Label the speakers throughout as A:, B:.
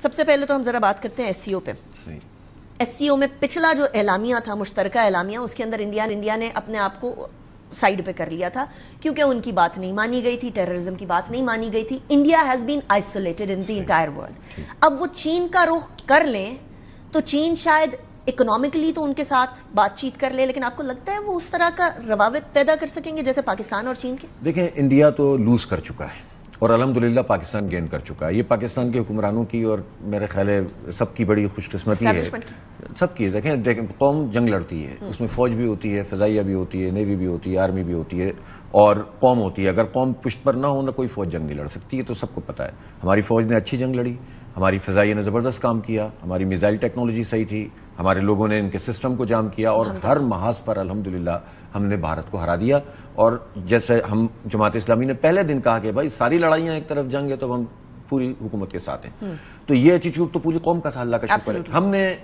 A: سب سے پہلے تو ہم ذرا بات کرتے ہیں ایس سی او پہ. ایس سی او میں پچھلا جو اعلامیہ تھا، مشترکہ اعلامیہ، اس کے اندر انڈیا نے اپنے آپ کو سائیڈ پہ کر لیا تھا کیونکہ ان کی بات نہیں مانی گئی تھی، ٹیررزم کی بات نہیں مانی گئی تھی. India has been isolated in the entire world. اب وہ چین کا رخ کر لیں تو چین شاید اکنامکلی تو ان کے ساتھ بات چیت کر لے، لیکن آپ کو لگتا ہے وہ اس طرح کا روابط پیدا کر سکیں گے جیسے پاکستان اور چین کے؟
B: دیکھیں، انڈیا تو لوز کر چکا ہے اور الحمدللہ پاکستان گین کر چکا ہے. یہ پاکستان کے حکمرانوں کی اور میرے خیال ہے سب کی بڑی خوش قسمتی ہے، سب کی. دیکھیں قوم جنگ لڑتی ہے، اس میں فوج بھی ہوتی ہے، فضائیہ بھی ہوتی ہے، نیوی بھی ہوتی ہے، آرمی بھی ہوتی ہے اور قوم ہوتی ہے. اگر قوم پشت پر نہ ہو نہ کوئی فوج جنگ نہیں لڑ سکتی. یہ تو سب کو پتہ ہے. ہماری فوج نے اچھی جنگ لڑی، ہماری فضائیہ نے زبردست کام کیا، ہماری میزائل ٹیکنالوجی صحیح تھی، ہمارے لوگوں نے ان کے سسٹم کو جام کیا اور ہر محاذ پر الحمدللہ ہم نے بھارت کو ہرا دیا. اور جیسے ہم جماعت اسلامی نے پہلے دن کہا کہ بھائی ساری لڑائیاں ایک طرف جنگ ہے تو ہم پوری حکومت کے ساتھ ہیں. تو یہ ایٹیٹیوڈ تو پوری قوم کا تھا، اللہ کا شکر ہے ہم نے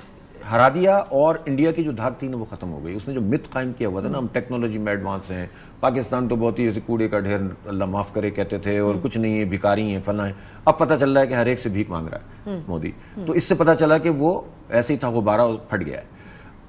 B: ہرا دیا. اور انڈیا کی جو دھاک تھی نا وہ ختم ہو گئی. اس نے جو مت قائم کیا ہوا تھا نا، ہم ٹیکنالوجی میں ایڈوانس ہیں، پاکستان تو بہت ہی ایسے کوڑے کا ڈھیر اللہ معاف کرے کہتے تھے اور کچھ نہیں ہے، بھکاری ہیں، فلاں ہیں. اب پتہ چل رہا ہے کہ ہر ایک سے بھیک مانگ رہا ہے مودی. تو اس سے پتہ چلا کہ وہ ایسے ہی تھا، غبارہ پھٹ گیا ہے.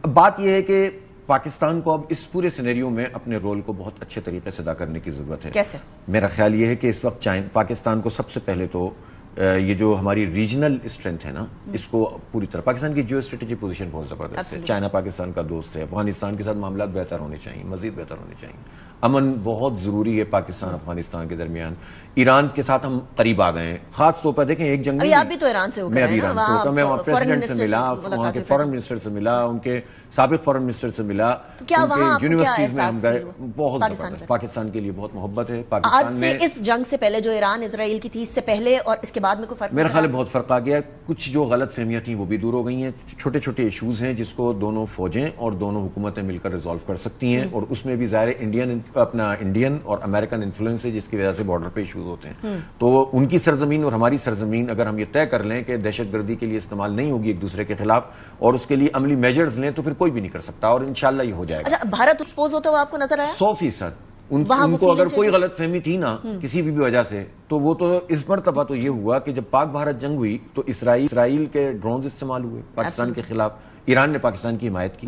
B: اب بات یہ ہے کہ پاکستان کو اب اس پورے سینیریو میں اپنے رول کو بہت اچھے طریقے سے ادا کرنے کی ضرورت ہے.
A: کیسے؟
B: میرا خیال یہ ہے کہ اس وقت پاکستان کو سب سے پہلے تو یہ جو ہماری ریجنل اسٹرینتھ ہے نا، اس کو پوری طرح، پاکستان کی جیو اسٹریٹجی پوزیشن بہت زبردست ہے. چائنا پاکستان کا دوست ہے، افغانستان کے ساتھ معاملات بہتر ہونے چاہیے، مزید بہتر ہونے چاہیے. امن بہت ضروری ہے پاکستان افغانستان کے درمیان. ایران کے ساتھ ہم قریب آ گئے ہیں، خاص طور پر دیکھیں ایک جنگ میں
A: آپ بھی تو ایران سے ہو گئے ہیں نا،
B: میں وہاں پریزیڈنٹ سے ملا، وہاں کے فورن منسٹر سے ملا، ان کے سابق فورن منسٹر سے ملا، یونیورسٹیز میں ہم گئے. بہت زبردست، پاکستان کے لیے بہت محبت ہے.
A: آج سے اس جنگ سے پہلے جو ایران اسرائیل کی تھی، اس سے پہلے اور اس کے بعد میں کوئی فرق؟
B: میرا خیال ہے بہت فرق آ گیا. کچھ جو غلط فہمیاں تھیں وہ بھی دور ہو گئی ہیں. چھوٹے چھوٹے ایشوز ہیں جس کو دونوں فوجیں اور دونوں حکومتیں مل کر ریزالو کر سکتی ہیں. اور اس میں بھی ظاہر انڈین اور امریکن انفلوئنس ہے جس کی وجہ سے بارڈر پہ ایشوز ہوتے ہیں. تو ان کی سرزمین اور ہماری سرزمین اگر ہم یہ طے کر لیں کہ دہشت گردی کے لیے استعمال نہیں ہوگی ایک دوسرے کے خلاف اور اس کے لیے عملی میجرز لیں تو پھر کوئی بھی نہیں کر سکتا اور انشاءاللہ یہ ہو جائے گا.
A: اچھا، بھارت ایکسپوز ہوتا ہوا آپ کو نظر آیا؟
B: 100%. ان کو اگر کوئی غلط فہمی تھی نا کسی بھی وجہ سے تو وہ تو اس مرتبہ تو یہ ہوا کہ جب پاک بھارت جنگ ہوئی تو اسرائیل کے ڈرونز استعمال ہوئے پاکستان کے خلاف. ایران نے پاکستان کی حمایت کی.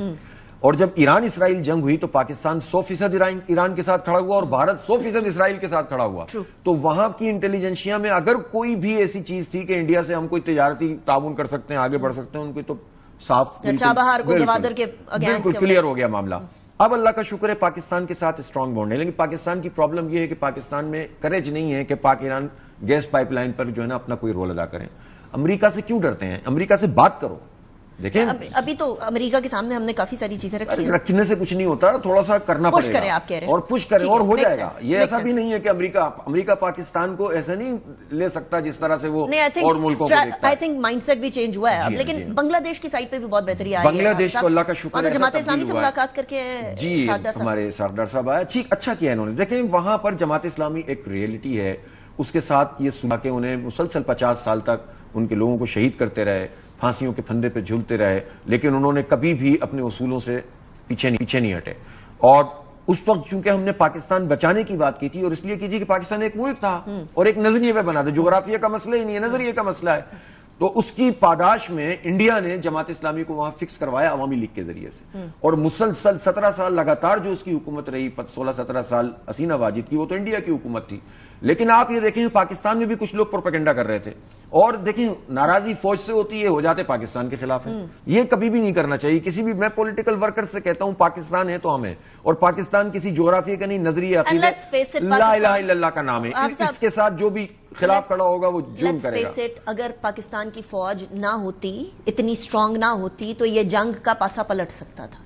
B: اور جب ایران اسرائیل جنگ ہوئی تو پاکستان 100% ایران کے ساتھ کھڑا ہوا اور بھارت 100% اسرائیل کے ساتھ کھڑا ہوا. تو وہاں کی انٹیلیجنسیا میں اگر کوئی بھی ایسی چیز تھی کہ انڈیا سے ہم کوئی تجارتی تعاون کر سکتے ہیں، آگے بڑھ سکتے ہیں، ان کو تو صاف بالکل کلیئر ہو گیا معاملہ. اب اللہ کا شکر ہے پاکستان کے ساتھ اسٹرانگ بانڈ ہے. لیکن پاکستان کی پرابلم یہ ہے کہ پاکستان میں کریج نہیں ہے کہ پاک ایران گیس پائپ لائن پر جو ہے نا اپنا کوئی رول ادا کریں. امریکہ سے کیوں ڈرتے ہیں؟ امریکہ سے بات کرو. دیکھیں
A: ابھی تو امریکہ کے سامنے ہم نے کافی ساری چیزیں
B: رکھنے سے کچھ نہیں ہوتا، تھوڑا سا کرنا پڑے گا اور پش کریں اور ہو جائے گا. یہ ایسا بھی نہیں ہے کہ امریکہ پاکستان کو ایسے نہیں لے سکتا جس طرح سے وہ اور ملکوں کو دیکھتا ہے.
A: آئی تھنک مائنڈ سیٹ بھی چینج ہوا ہے اب. لیکن بنگلہ دیش کی سائٹ پہ بھی بہت بہتری آئی ہے.
B: بنگلہ دیش کو اللہ کا شکر ہے
A: جماعت اسلامی سے ملاقات کر کے
B: جی ہمارے سردار صاحب آیا، اچھا کیا انہوں نے. دیکھیں وہاں پر جماعت اسلامی ایک ریئلٹی ہے، اس کے ساتھ یہ سنا کہ انہیں مسلسل 50 سال تک ان کے لوگوں کو شہید کرتے رہے، پھانسیوں کے پھندے پہ جھولتے رہے، لیکن انہوں نے کبھی بھی اپنے اصولوں سے پیچھے نہیں ہٹے. اور اس وقت چونکہ ہم نے پاکستان بچانے کی بات کی تھی اور اس لیے کی تھی کہ پاکستان ایک ملک تھا اور ایک نظریے پہ بنا تھا. جغرافیہ کا مسئلہ ہی نہیں ہے، نظریے کا مسئلہ ہے. تو اس کی پاداش میں انڈیا نے جماعت اسلامی کو وہاں فکس کروایا عوامی لیگ کے ذریعے سے. اور مسلسل 17 سال لگاتار جو اس کی حکومت رہی، 16-17 سال حسینہ واجد کی، وہ تو انڈیا کی حکومت تھی. لیکن آپ یہ دیکھیں پاکستان میں بھی کچھ لوگ پروپیگنڈا کر رہے تھے اور دیکھیں ناراضی فوج سے ہوتی ہے، ہو جاتے پاکستان کے خلاف ہیں. یہ کبھی بھی نہیں کرنا چاہیے کسی بھی. میں پولیٹیکل ورکر سے کہتا ہوں پاکستان ہے تو ہم ہیں اور پاکستان کسی جغرافیہ کا نہیں، نظریہ عقیدہ لا الہ الا اللہ کا نام ہے. اس کے ساتھ جو بھی خلاف کھڑا ہوگا وہ جرم کرے گا.
A: اگر پاکستان کی فوج نہ ہوتی، اتنی اسٹرانگ نہ ہوتی تو یہ جنگ کا پاسا پلٹ سکتا تھا.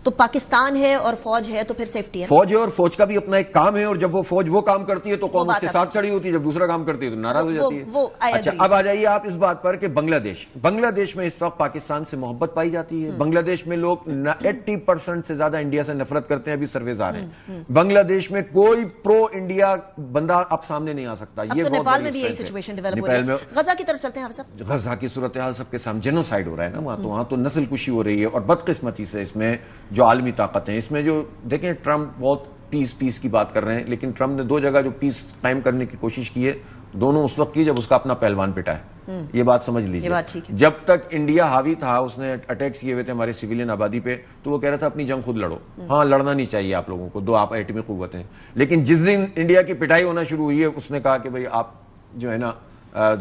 A: تو پاکستان ہے اور فوج ہے تو پھر سیفٹی ہے.
B: فوج ہے اور فوج کا بھی اپنا ایک کام ہے اور جب وہ فوج وہ کام کرتی ہے تو قوم اس کے ساتھ کھڑی ہوتی ہے، جب دوسرا کام کرتی ہے تو ناراض ہو جاتی ہے. اچھا اب آ جائیے آپ اس بات پر کہ بنگلہ دیش میں اس وقت پاکستان سے محبت پائی جاتی ہے. بنگلہ دیش میں لوگ 80% سے زیادہ انڈیا سے نفرت کرتے ہیں. ابھی سرویز آ رہے ہیں بنگلہ دیش میں کوئی پرو انڈیا بندہ اب سامنے نہیں آ سکتا. یہ
A: نیپال میں بھی یہی سچویشن ڈیولپ ہو رہی ہے. غزہ کی طرف چلتے ہیں صاحب.
B: غزہ کی صورتحال سب کے سامنے جینوسائیڈ ہو رہا ہے نا وہاں تو نسل کشی ہو رہی ہے. اور بدقسمتی سے اس میں جو عالمی طاقت ہیں، اس میں جو دیکھیں ٹرمپ بہت پیس کی بات کر رہے ہیں، لیکن ٹرمپ نے 2 جگہ جو پیس قائم کرنے کی کوشش کی ہے دونوں اس وقت کی جب اس کا اپنا پہلوان پٹا ہے. یہ بات سمجھ لیجیے. جب تک انڈیا حاوی تھا, اس نے اٹیکس کیے ہوئے تھے ہمارے سویلین آبادی پہ, تو وہ کہہ رہا تھا اپنی جنگ خود لڑو. ہاں لڑنا نہیں چاہیے آپ لوگوں کو, دو آپ ایٹمی قوت ہیں. لیکن جس دن انڈیا کی پٹائی ہونا شروع ہوئی ہے, اس نے کہا کہ بھئی آپ جو ہے نا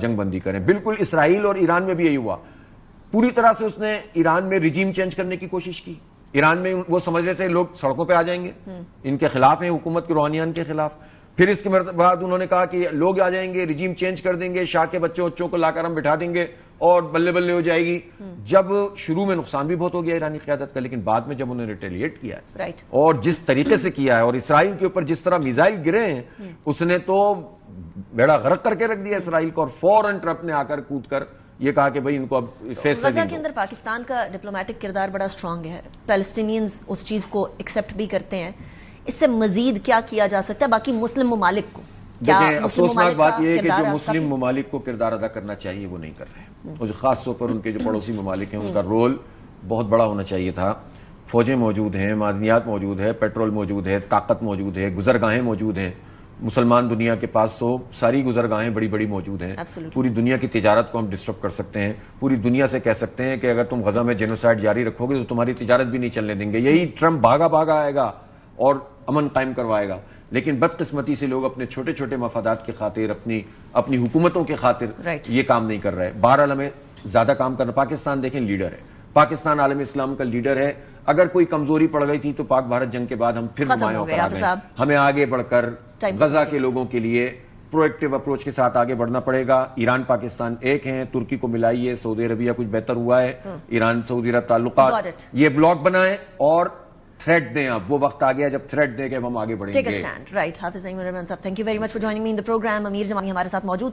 B: جنگ بندی کریں. بالکل اسرائیل اور ایران میں بھی یہی ہوا. پوری طرح سے اس نے ایران میں رجیم چینج کرنے کی کوشش کی. ایران میں وہ سمجھ رہے تھے لوگ سڑکوں پہ آ جائیں گے, ان کے خلاف ہیں, حکومت کے روحانیان کے خلاف. پھر اس کے بعد انہوں نے کہا کہ لوگ آ جائیں گے, رجیم چینج کر دیں گے, شاہ کے بچوں کو لا کر ہم بٹھا دیں گے اور بلے بلے ہو جائے گی. جب شروع میں نقصان بھی بہت ہو گیا ایرانی قیادت کا, لیکن بعد میں جب انہوں نے ریٹیلیٹ کیا ہے اور جس طریقے سے کیا ہے, اور اسرائیل کے اوپر جس طرح میزائل گرے ہیں, اس نے تو بیڑا غرق کر کے رکھ دیا اسرائیل کو. اور فوراً ٹرمپ نے آ کر کود کر یہ کہا کہ بھئی ان کو اب اس فیصلہ
A: غزہ کے اندر پاکستان کا ڈپلومیٹک کردار بڑا اسٹرانگ ہے. پیلسٹینینز اس چیز کو ایکسیپٹ بھی کرتے ہیں. اس سے مزید کیا کیا جا سکتا ہے باقی مسلم ممالک کو؟
B: افسوسناک بات یہ ہے کہ جو مسلم ممالک کو کردار ادا کرنا چاہیے وہ نہیں کر رہے, اور خاص طور پر ان کے جو پڑوسی ممالک ہیں ان کا رول بہت بڑا ہونا چاہیے تھا. فوجیں موجود ہیں, معدنیات موجود ہے, پیٹرول موجود ہے, طاقت موجود ہے, گزرگاہیں موجود ہیں. مسلمان دنیا کے پاس تو ساری گزرگاہیں بڑی بڑی موجود ہیں. پوری دنیا کی تجارت کو ہم ڈسٹرب کر سکتے ہیں. پوری دنیا سے کہہ سکتے ہیں کہ اگر تم غزہ میں جینوسائیڈ جاری رکھو گے تو تمہاری تجارت بھی نہیں چلنے دیں گے. یہی ٹرمپ بھاگا آئے گا اور امن قائم کروائے گا. لیکن بدقسمتی سے لوگ اپنے چھوٹے چھوٹے مفادات کی خاطر, اپنی حکومتوں کے خاطر یہ کام نہیں کر رہے. بہرحال ہمیں زیادہ کام کرنا. پاکستان دیکھیں لیڈر ہے, پاکستان عالم اسلام کا لیڈر ہے. اگر کوئی کمزوری پڑ گئی تھی تو پاک بھارت جنگ کے بعد ہم پھر نمایاں ہو کر آ گئے. ہمیں آگے بڑھ کر غزہ کے لوگوں کے لیے پرویکٹیو اپروچ کے ساتھ آگے بڑھنا پڑے گا. ایران پاکستان ایک ہیں, ترکی کو ملائیے, سعودی عربیہ کچھ بہتر ہوا ہے, ایران سعودی عرب تعلقات, یہ بلاک بنائیں اور تھریٹ دیں. اب وہ وقت آ گیا جب تھریٹ دیں کہ ہم آگے بڑھیں گے.
A: رائٹ. حافظ Naeem ur Rahman sahab, thank you very much for joining me in the program. Ameer Jamali ہمارے ساتھ موجود تھے.